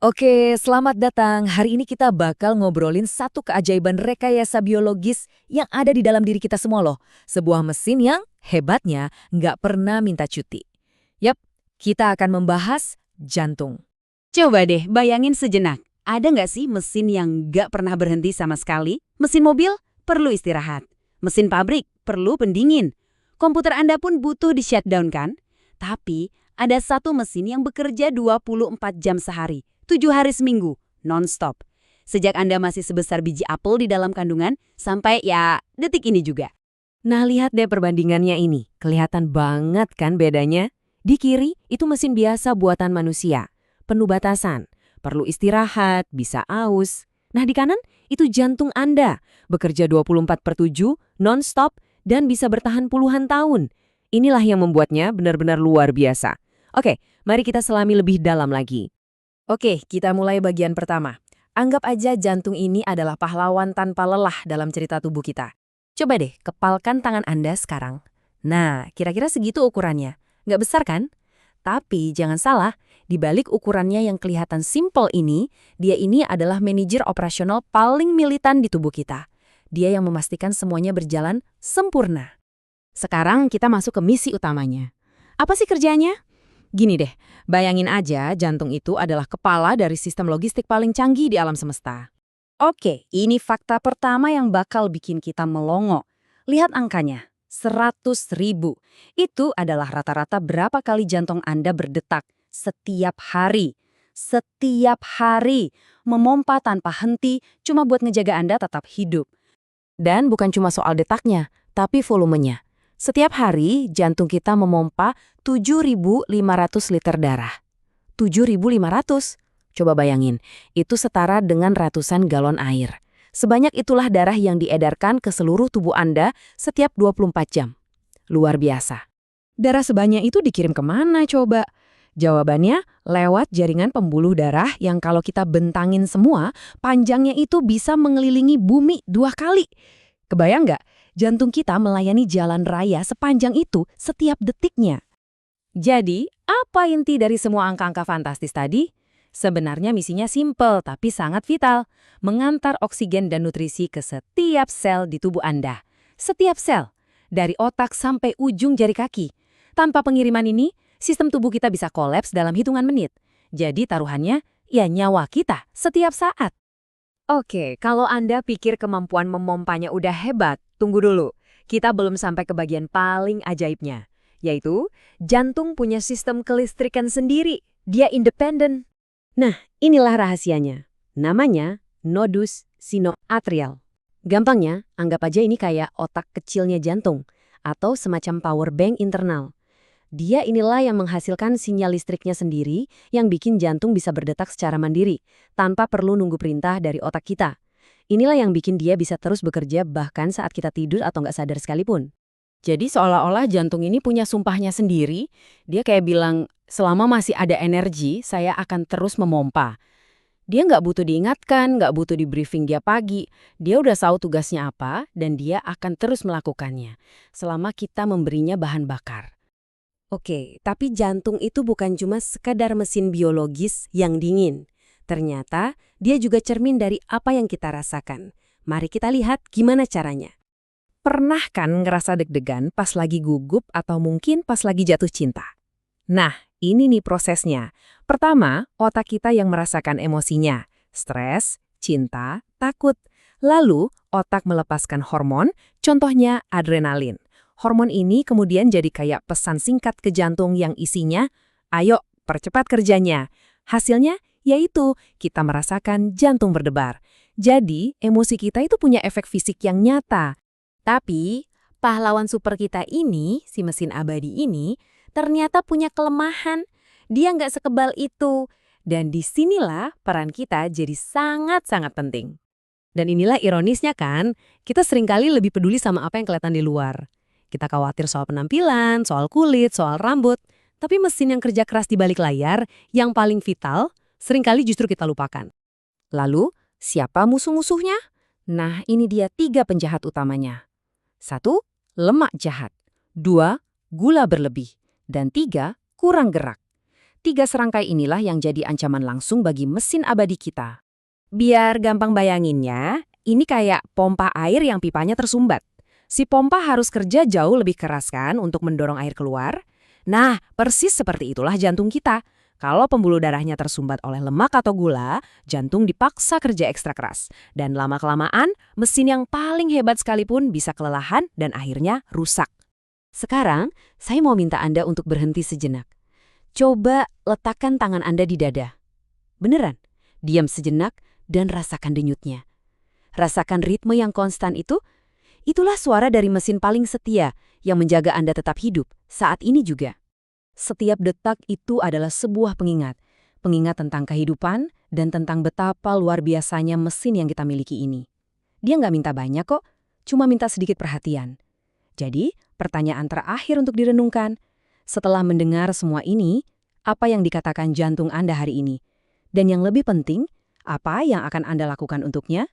Oke, selamat datang. Hari ini kita bakal ngobrolin satu keajaiban rekayasa biologis yang ada di dalam diri kita semua loh. Sebuah mesin yang hebatnya nggak pernah minta cuti. Yap, kita akan membahas jantung. Coba deh bayangin sejenak, ada nggak sih mesin yang nggak pernah berhenti sama sekali? Mesin mobil perlu istirahat, mesin pabrik perlu pendingin, komputer Anda pun butuh di-shutdown kan? Tapi ada satu mesin yang bekerja 24 jam sehari, 7 hari seminggu, non-stop. Sejak Anda masih sebesar biji apel di dalam kandungan, sampai ya detik ini juga. Nah, lihat deh perbandingannya ini. Kelihatan banget kan bedanya? Di kiri itu mesin biasa buatan manusia, penuh batasan, perlu istirahat, bisa aus. Nah, di kanan itu jantung Anda, bekerja 24/7, non-stop, dan bisa bertahan puluhan tahun. Inilah yang membuatnya benar-benar luar biasa. Oke, mari kita selami lebih dalam lagi. Oke, kita mulai bagian pertama. Anggap aja jantung ini adalah pahlawan tanpa lelah dalam cerita tubuh kita. Coba deh, kepalkan tangan Anda sekarang. Nah, kira-kira segitu ukurannya. Nggak besar kan? Tapi jangan salah, di balik ukurannya yang kelihatan simpel ini, dia ini adalah manajer operasional paling militan di tubuh kita. Dia yang memastikan semuanya berjalan sempurna. Sekarang kita masuk ke misi utamanya. Apa sih kerjanya? Gini deh, bayangin aja jantung itu adalah kepala dari sistem logistik paling canggih di alam semesta. Oke, ini fakta pertama yang bakal bikin kita melongo. Lihat angkanya, 100.000. Itu adalah rata-rata berapa kali jantung Anda berdetak setiap hari. Setiap hari, memompa tanpa henti cuma buat ngejaga Anda tetap hidup. Dan bukan cuma soal detaknya, tapi volumenya. Setiap hari, jantung kita memompa 7.500 liter darah. 7.500. Coba bayangin, itu setara dengan ratusan galon air. Sebanyak itulah darah yang diedarkan ke seluruh tubuh Anda setiap 24 jam. Luar biasa. Darah sebanyak itu dikirim kemana coba? Jawabannya lewat jaringan pembuluh darah yang kalau kita bentangin semua, panjangnya itu bisa mengelilingi bumi 2 kali. Kebayang nggak? Jantung kita melayani jalan raya sepanjang itu setiap detiknya. Jadi, apa inti dari semua angka-angka fantastis tadi? Sebenarnya misinya simpel tapi sangat vital. Mengantar oksigen dan nutrisi ke setiap sel di tubuh Anda. Setiap sel. Dari otak sampai ujung jari kaki. Tanpa pengiriman ini, sistem tubuh kita bisa kolaps dalam hitungan menit. Jadi taruhannya, ya nyawa kita setiap saat. Oke, kalau Anda pikir kemampuan memompanya udah hebat, tunggu dulu. Kita belum sampai ke bagian paling ajaibnya, yaitu jantung punya sistem kelistrikan sendiri. Dia independen. Nah, inilah rahasianya. Namanya nodus sinoatrial. Gampangnya, anggap aja ini kayak otak kecilnya jantung atau semacam power bank internal. Dia inilah yang menghasilkan sinyal listriknya sendiri yang bikin jantung bisa berdetak secara mandiri, tanpa perlu nunggu perintah dari otak kita. Inilah yang bikin dia bisa terus bekerja bahkan saat kita tidur atau nggak sadar sekalipun. Jadi seolah-olah jantung ini punya sumpahnya sendiri, dia kayak bilang, selama masih ada energi, saya akan terus memompa. Dia nggak butuh diingatkan, nggak butuh di briefing dia pagi. Dia udah tahu tugasnya apa, dan dia akan terus melakukannya, selama kita memberinya bahan bakar. Oke, tapi jantung itu bukan cuma sekadar mesin biologis yang dingin. Ternyata dia juga cermin dari apa yang kita rasakan. Mari kita lihat gimana caranya. Pernah kan ngerasa deg-degan pas lagi gugup atau mungkin pas lagi jatuh cinta? Nah, ini nih prosesnya. Pertama, otak kita yang merasakan emosinya. Stres, cinta, takut. Lalu, otak melepaskan hormon, contohnya adrenalin. Hormon ini kemudian jadi kayak pesan singkat ke jantung yang isinya, ayo percepat kerjanya. Hasilnya yaitu kita merasakan jantung berdebar. Jadi emosi kita itu punya efek fisik yang nyata. Tapi pahlawan super kita ini, si mesin abadi ini, ternyata punya kelemahan. Dia nggak sekebal itu. Dan disinilah peran kita jadi sangat-sangat penting. Dan inilah ironisnya kan, kita seringkali lebih peduli sama apa yang kelihatan di luar. Kita khawatir soal penampilan, soal kulit, soal rambut. Tapi mesin yang kerja keras di balik layar, yang paling vital, seringkali justru kita lupakan. Lalu, siapa musuh-musuhnya? Nah, ini dia 3 penjahat utamanya. 1. Lemak jahat. 2. Gula berlebih. Dan 3. Kurang gerak. 3 serangkai inilah yang jadi ancaman langsung bagi mesin abadi kita. Biar gampang bayanginnya, ini kayak pompa air yang pipanya tersumbat. Si pompa harus kerja jauh lebih keras kan untuk mendorong air keluar. Nah, persis seperti itulah jantung kita. Kalau pembuluh darahnya tersumbat oleh lemak atau gula, jantung dipaksa kerja ekstra keras. Dan lama-kelamaan, mesin yang paling hebat sekalipun bisa kelelahan dan akhirnya rusak. Sekarang, saya mau minta Anda untuk berhenti sejenak. Coba letakkan tangan Anda di dada. Beneran, diam sejenak dan rasakan denyutnya. Rasakan ritme yang konstan itu. Itulah suara dari mesin paling setia yang menjaga Anda tetap hidup saat ini juga. Setiap detak itu adalah sebuah pengingat. Pengingat tentang kehidupan dan tentang betapa luar biasanya mesin yang kita miliki ini. Dia nggak minta banyak kok, cuma minta sedikit perhatian. Jadi, pertanyaan terakhir untuk direnungkan. Setelah mendengar semua ini, apa yang dikatakan jantung Anda hari ini? Dan yang lebih penting, apa yang akan Anda lakukan untuknya?